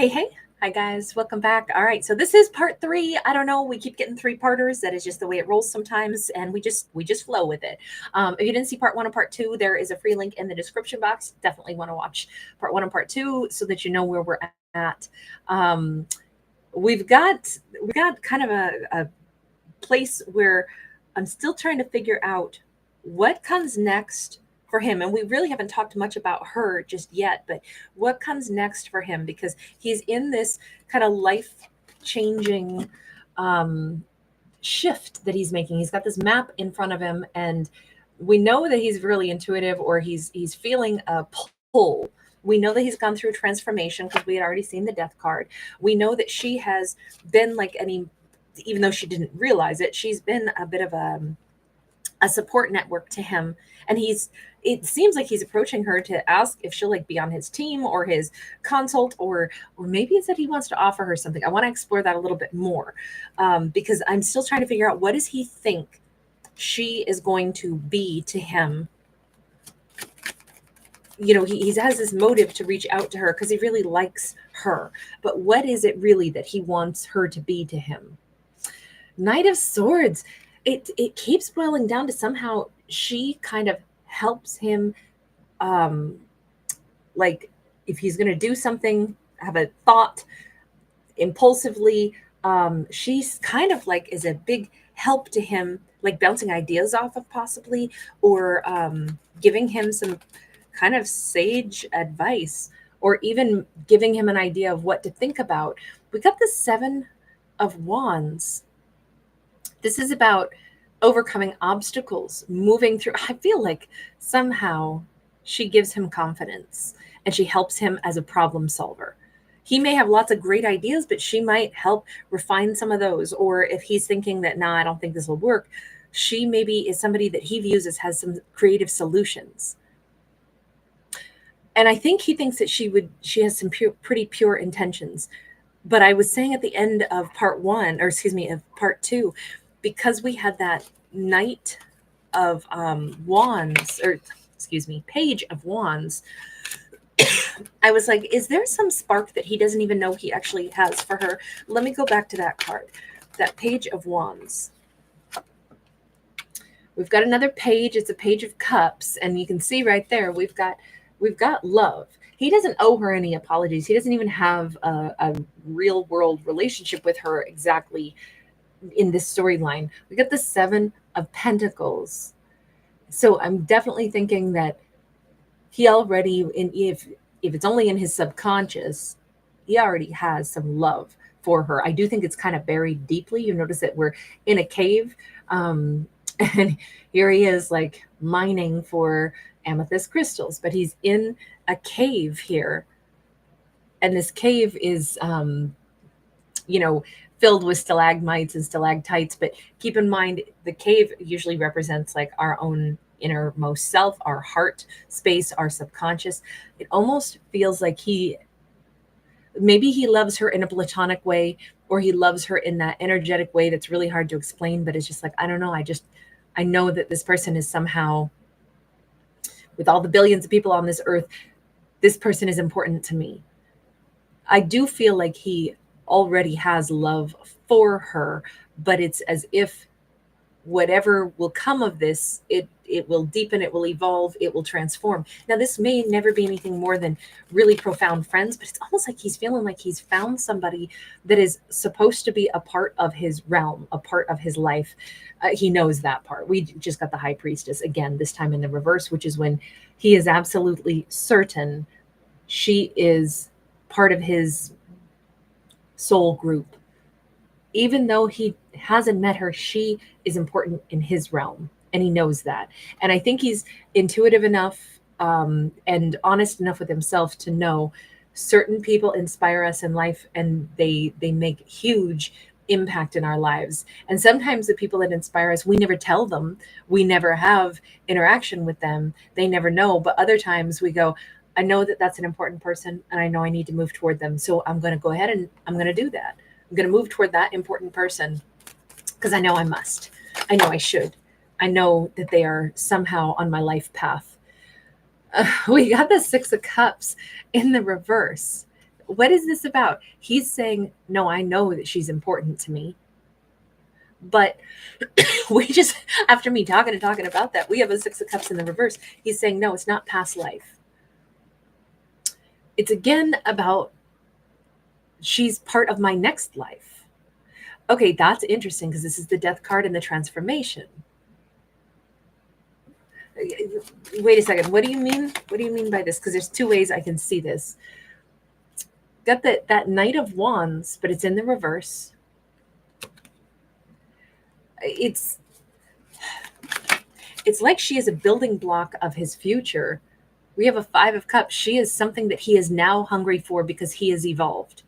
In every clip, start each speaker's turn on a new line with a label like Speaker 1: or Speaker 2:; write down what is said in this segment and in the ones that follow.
Speaker 1: Hey, hey. Hi guys, welcome back. All right, so this is part 3. I don't know, we keep getting 3-parters. That is just the way it rolls sometimes, and we just flow with it. If you didn't see part 1 and part 2, there is a free link in the description box. Definitely want to watch part 1 and part 2 so that you know where we're at. Um, we've got kind of a place where I'm still trying to figure out what comes next for him. And we really haven't talked much about her just yet, but what comes next for him, because he's in this kind of life changing um, shift that he's making. He's got this map in front of him, and we know that he's really intuitive, or he's feeling a pull. We know that he's gone through a transformation because we had already seen the death card. We know that she has been like any, even though she didn't realize it, she's been a bit of a support network to him. And it seems like he's approaching her to ask if she'll like be on his team or his consult, or maybe it's that he wants to offer her something. I want to explore that a little bit more, because I'm still trying to figure out what does he think she is going to be to him. You know, he has this motive to reach out to her because he really likes her, but what is it really that he wants her to be to him? Knight of Swords. It keeps boiling down to somehow she kind of helps him, um like if he's going to do something, have a thought impulsively, she's kind of like is a big help to him, like bouncing ideas off of possibly, or giving him some kind of sage advice, or even giving him an idea of what to think about. We got the 7 of Wands. This is about overcoming obstacles, moving through. I feel like somehow she gives him confidence and she helps him as a problem solver. He may have lots of great ideas, but she might help refine some of those. Or if he's thinking that, nah, I don't think this will work, she maybe is somebody that he views as has some creative solutions. And I think he thinks that she has some pretty pure intentions. But I was saying at the end of part 1, or excuse me, of part 2, because we had that Knight of Wands, or excuse me, Page of Wands, I was like, is there some spark that he doesn't even know he actually has for her? Let me go back to that card, that Page of Wands. We've got another page. It's a Page of Cups, and you can see right there we've got love. He doesn't owe her any apologies. He doesn't even have a real world relationship with her exactly in this storyline. We got the 7 of Pentacles. So I'm definitely thinking that he already, if it's only in his subconscious, he already has some love for her. I do think it's kind of buried deeply. You notice that we're in a cave, and here he is like mining for amethyst crystals, but he's in a cave here, and this cave is filled with stalagmites and stalactites. But keep in mind, the cave usually represents like our own innermost self, our heart space, our subconscious. It almost feels like maybe he loves her in a platonic way, or he loves her in that energetic way that's really hard to explain, but it's just like, I don't know, I know that this person is somehow, with all the billions of people on this earth, this person is important to me. I do feel like he already has love for her, but it's as if whatever will come of this, it will deepen, it will evolve, it will transform. Now, this may never be anything more than really profound friends, but it's almost like he's feeling like he's found somebody that is supposed to be a part of his realm, a part of his life. He knows that part. We just got the High Priestess again, this time in the reverse, which is when he is absolutely certain she is part of his soul group. Even though he hasn't met her, she is important in his realm, and he knows that. And I think he's intuitive enough, and honest enough with himself to know certain people inspire us in life, and they make huge impact in our lives. And sometimes the people that inspire us, we never tell them, we never have interaction with them, they never know. But other times we go, I know that that's an important person, and I know I need to move toward them, so I'm going to go ahead and I'm going to do that. I'm going to move toward that important person because I know I must. I know I should. I know that they are somehow on my life path. We got the 6 of Cups in the reverse. What is this about? He's saying, no, I know that she's important to me. But we just, after me talking and talking about that, we have a Six of Cups in the reverse. He's saying, no, it's not past life. It's again about she's part of my next life. Okay, that's interesting because this is the Death card and the transformation. Wait a second. What do you mean? What do you mean by this? Because there's two ways I can see this. Got that Knight of Wands, but it's in the reverse. It's like she is a building block of his future. We have a Five of Cups. She is something that he is now hungry for because he has evolved.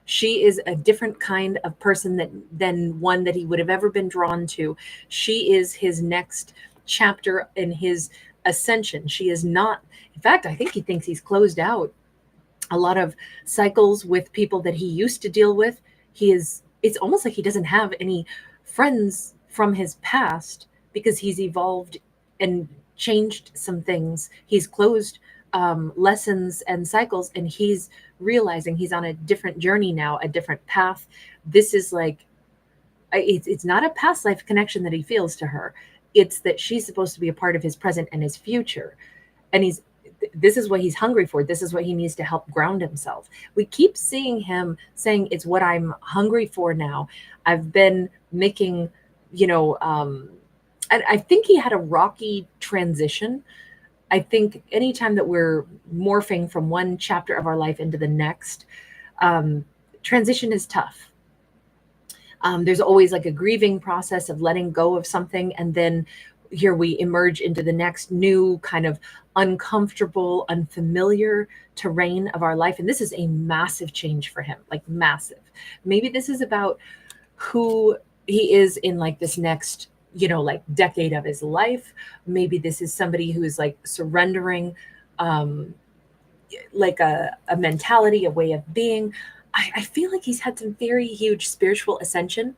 Speaker 1: She is a different kind of person than one that he would have ever been drawn to. She is his next chapter in his ascension. She is not, in fact, I think he thinks he's closed out a lot of cycles with people that he used to deal with. It's almost like he doesn't have any friends from his past because he's evolved and changed some things. He's closed lessons and cycles, and he's realizing he's on a different journey now, a different path. This is like, it's not a past life connection that he feels to her. It's that she's supposed to be a part of his present and his future. And this is what he's hungry for. This is what he needs to help ground himself. We keep seeing him saying, it's what I'm hungry for now. I've been making, and I think he had a rocky transition. I think anytime that we're morphing from one chapter of our life into the next, transition is tough. There's always like a grieving process of letting go of something. And then here we emerge into the next new kind of uncomfortable, unfamiliar terrain of our life. And this is a massive change for him, like massive. Maybe this is about who he is in like this next, like decade of his life. Maybe this is somebody who is like surrendering, like a mentality, a way of being. I feel like he's had some very huge spiritual ascension.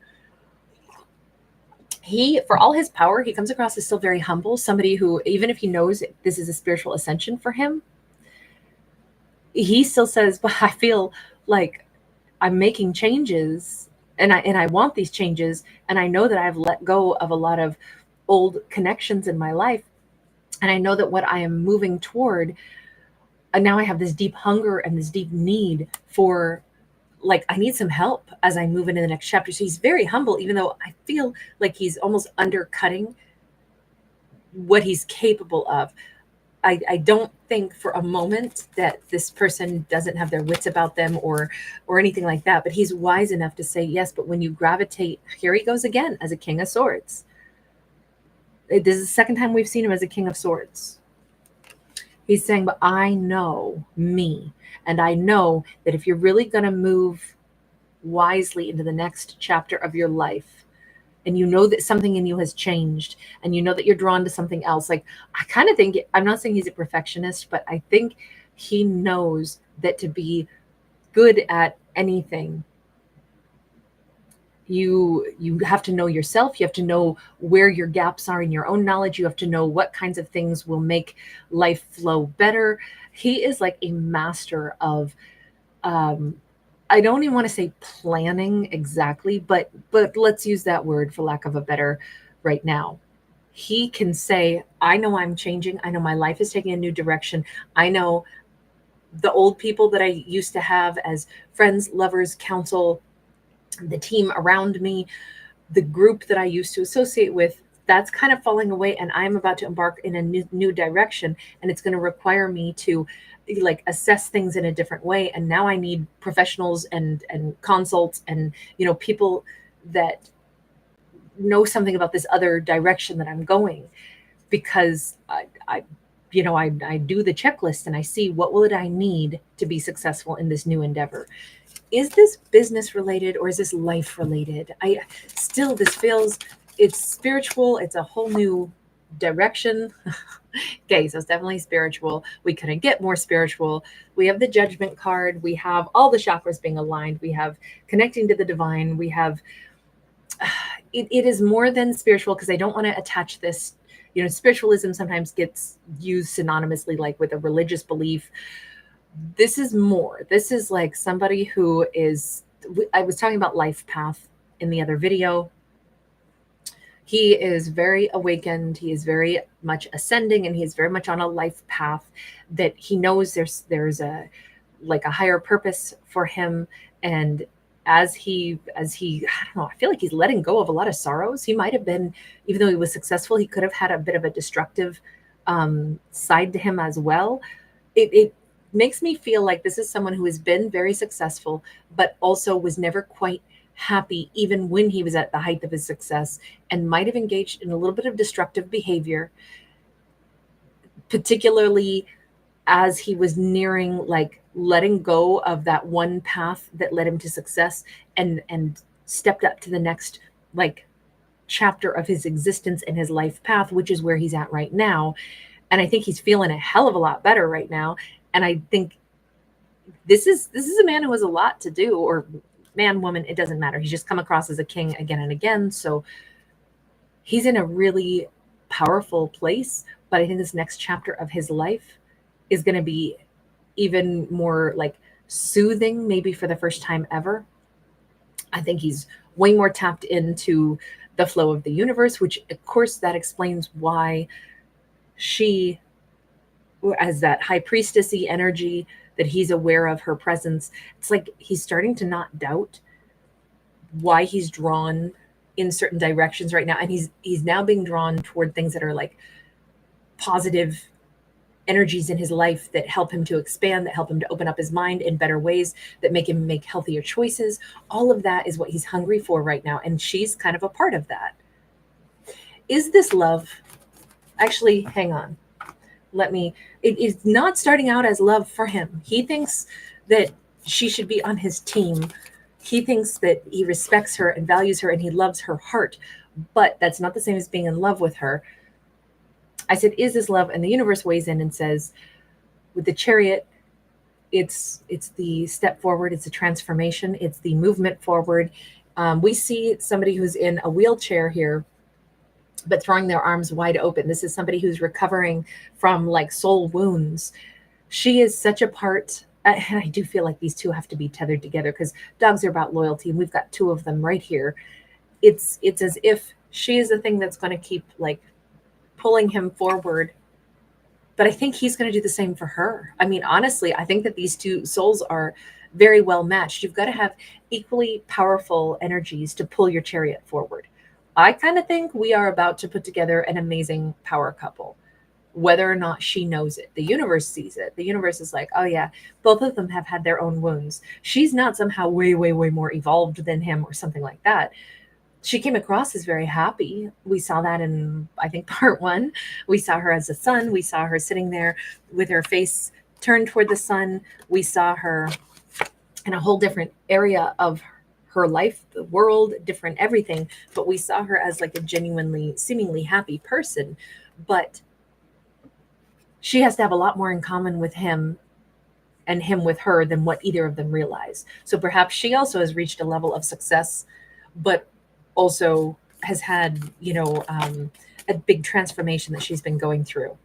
Speaker 1: He, for all his power, he comes across as still very humble, somebody who, even if he knows this is a spiritual ascension for him, he still says, but I feel like I'm making changes and I want these changes. And I know that I've let go of a lot of old connections in my life. And I know that what I am moving toward, and now I have this deep hunger and this deep need for, like, I need some help as I move into the next chapter. So he's very humble, even though I feel like he's almost undercutting what he's capable of. I don't think for a moment that this person doesn't have their wits about them or anything like that, but he's wise enough to say, yes, but when you gravitate, here he goes again as a King of Swords. This is the second time we've seen him as a King of Swords. He's saying, but I know me, and I know that if you're really going to move wisely into the next chapter of your life, and you know that something in you has changed, and you know that you're drawn to something else, like, I kind of think, I'm not saying he's a perfectionist, but I think he knows that to be good at anything, you have to know yourself. You have to know where your gaps are in your own knowledge. You have to know what kinds of things will make life flow better. He is like a master of, I don't even want to say planning exactly, but let's use that word for lack of a better right now. He can say, I know I'm changing. I know my life is taking a new direction. I know the old people that I used to have as friends, lovers, counsel, the team around me, the group that I used to associate with, that's kind of falling away, and I'm about to embark in a new direction, and it's going to require me to like assess things in a different way. And now I need professionals and consults and people that know something about this other direction that I'm going, because I do the checklist and I see what will I need to be successful in this new endeavor. Is this business related or is this life related? This feels, it's spiritual. It's a whole new direction. Okay, so it's definitely spiritual. We couldn't get more spiritual. We have the Judgment card. We have all the chakras being aligned. We have connecting to the divine. We have, it is more than spiritual, because I don't want to attach this, spiritualism sometimes gets used synonymously like with a religious belief. This is more. This is like somebody who is, I was talking about life path in the other video. He is very awakened. He is very much ascending, and he is very much on a life path that he knows there's a like a higher purpose for him. And as he I don't know, I feel like he's letting go of a lot of sorrows. He might have been, even though he was successful, he could have had a bit of a destructive side to him as well. It makes me feel like this is someone who has been very successful, but also was never quite happy even when he was at the height of his success, and might have engaged in a little bit of destructive behavior, particularly as he was nearing like letting go of that one path that led him to success, and stepped up to the next like chapter of his existence and his life path, which is where he's at right now. And I think he's feeling a hell of a lot better right now. And I think this is a man who has a lot to do, or man, woman, it doesn't matter. He's just come across as a king again and again. So he's in a really powerful place. But I think this next chapter of his life is going to be even more like soothing, maybe for the first time ever. I think he's way more tapped into the flow of the universe, which of course that explains why she, as that high priestessy energy, that he's aware of her presence. It's like he's starting to not doubt why he's drawn in certain directions right now, and he's now being drawn toward things that are like positive energies in his life that help him to expand, that help him to open up his mind in better ways, that make him make healthier choices. All of that is what he's hungry for right now, and she's kind of a part of that. Is this love? Actually, hang on. It is not starting out as love for him. He thinks that she should be on his team. He thinks that he respects her and values her and he loves her heart, but that's not the same as being in love with her. I said, is this love? And the universe weighs in and says, with the Chariot, it's the step forward, it's a transformation, it's the movement forward. We see somebody who's in a wheelchair here, but throwing their arms wide open. This is somebody who's recovering from like soul wounds. She is such a part, and I do feel like these two have to be tethered together because dogs are about loyalty, and we've got two of them right here. It's as if she is the thing that's going to keep like pulling him forward, but I think he's going to do the same for her. I mean, honestly, I think that these two souls are very well matched. You've got to have equally powerful energies to pull your chariot forward. I kind of think we are about to put together an amazing power couple, whether or not she knows it. The universe sees it. The universe is like, oh yeah, both of them have had their own wounds. She's not somehow way, way, way more evolved than him or something like that. She came across as very happy. We saw that in, I think, part one. We saw her as a sun. We saw her sitting there with her face turned toward the sun. We saw her in a whole different area of her life, the world, different everything. But we saw her as like a genuinely, seemingly happy person. But she has to have a lot more in common with him and him with her than what either of them realize. So perhaps she also has reached a level of success, but also has had, a big transformation that she's been going through.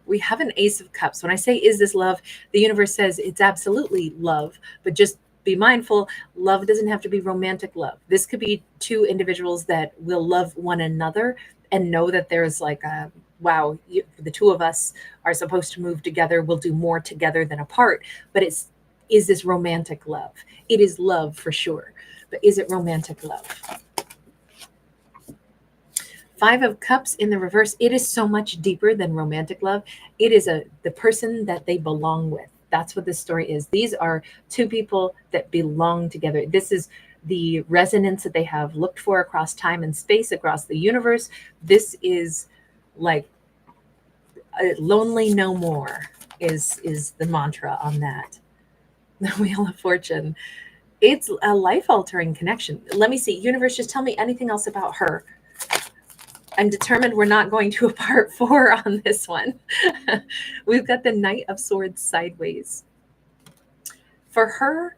Speaker 1: We have an Ace of Cups. When I say, is this love? The universe says it's absolutely love, but just be mindful, love doesn't have to be romantic love. This could be two individuals that will love one another and know that there's like a, wow, the two of us are supposed to move together. We'll do more together than apart. But is this romantic love? It is love for sure. But is it romantic love? Five of Cups in the reverse. It is so much deeper than romantic love. It is the person that they belong with. That's what this story is. These are two people that belong together. This is the resonance that they have looked for across time and space, across the universe. This is like lonely no more is the mantra on that. The Wheel of Fortune. It's a life-altering connection. Let me see. Universe, just tell me anything else about her. I'm determined we're not going to a part 4 on this one. We've got the Knight of Swords sideways. For her,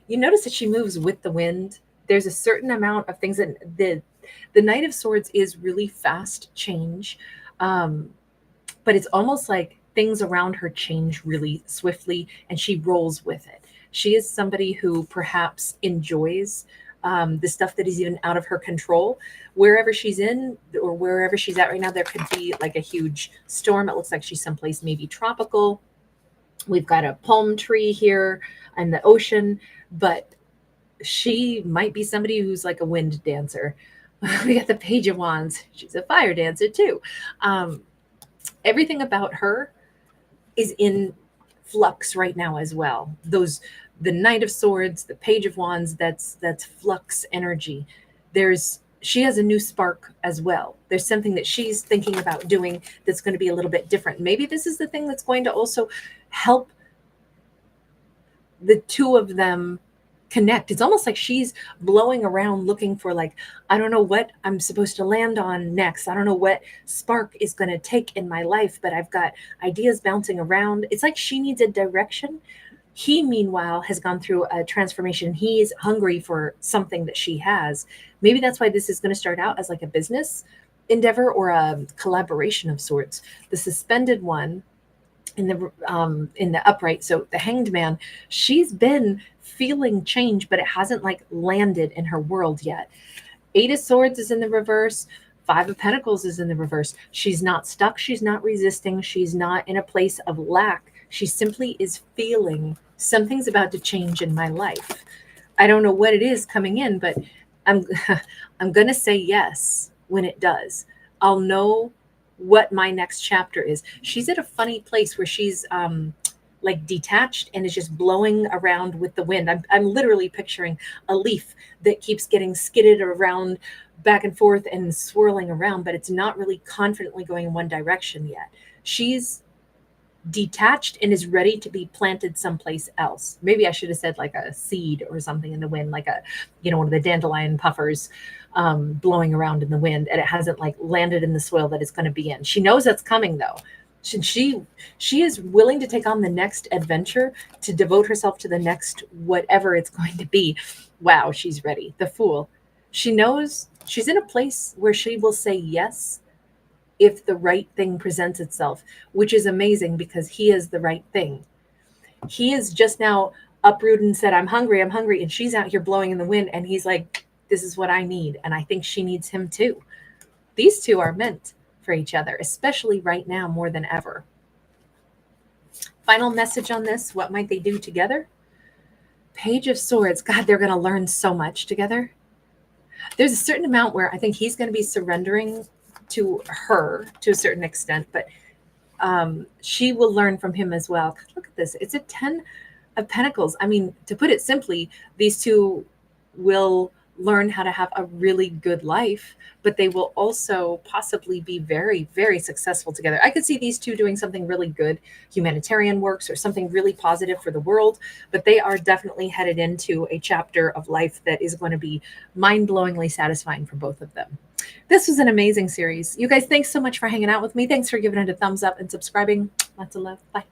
Speaker 1: you notice that she moves with the wind. There's a certain amount of things that the Knight of Swords is really fast change. But it's almost like things around her change really swiftly and she rolls with it. She is somebody who perhaps enjoys the stuff that is even out of her control. Wherever she's in or wherever she's at right now, there could be like a huge storm. It looks like she's someplace maybe tropical. We've got a palm tree here and the ocean, but she might be somebody who's like a wind dancer. We got the Page of Wands. She's a fire dancer too. Everything about her is in flux right now as well. The Knight of Swords, the Page of Wands, that's flux energy. She has a new spark as well. There's something that she's thinking about doing that's going to be a little bit different. Maybe this is the thing that's going to also help the two of them connect. It's almost like she's blowing around looking for, like, I don't know what I'm supposed to land on next. I don't know what spark is going to take in my life, but I've got ideas bouncing around. It's like she needs a direction. He, meanwhile, has gone through a transformation. He's hungry for something that she has. Maybe that's why this is going to start out as like a business endeavor or a collaboration of sorts. The Suspended One in the upright, so the Hanged Man, she's been feeling change, but it hasn't like landed in her world yet. Eight of Swords is in the reverse. Five of Pentacles is in the reverse. She's not stuck. She's not resisting. She's not in a place of lack. She simply is feeling something's about to change in my life. I don't know what it is coming in, but I'm going to say yes when it does. I'll know what my next chapter is. She's at a funny place where she's like detached and is just blowing around with the wind. I'm literally picturing a leaf that keeps getting skidded around back and forth and swirling around, but it's not really confidently going in one direction yet. She's detached and is ready to be planted someplace else. Maybe I should have said like a seed or something in the wind, like one of the dandelion puffers blowing around in the wind, and it hasn't like landed in the soil that it's going to be in. She knows that's coming though. She is willing to take on the next adventure, to devote herself to the next whatever it's going to be. Wow, she's ready. The Fool. She knows she's in a place where she will say yes if the right thing presents itself, which is amazing because he is the right thing. He is just now uprooted and said, I'm hungry, and she's out here blowing in the wind, and he's like, this is what I need, and I think she needs him too. These two are meant for each other, especially right now more than ever. Final message on this, what might they do together? Page of Swords. God, they're going to learn so much together. There's a certain amount where I think he's going to be surrendering to her to a certain extent, but she will learn from him as well. Look at this. It's a 10 of Pentacles. I mean, to put it simply, these two will learn how to have a really good life, but they will also possibly be very, very successful together. I could see these two doing something really good, humanitarian works or something really positive for the world, but they are definitely headed into a chapter of life that is going to be mind-blowingly satisfying for both of them. This was an amazing series. You guys, thanks so much for hanging out with me. Thanks for giving it a thumbs up and subscribing. Lots of love. Bye.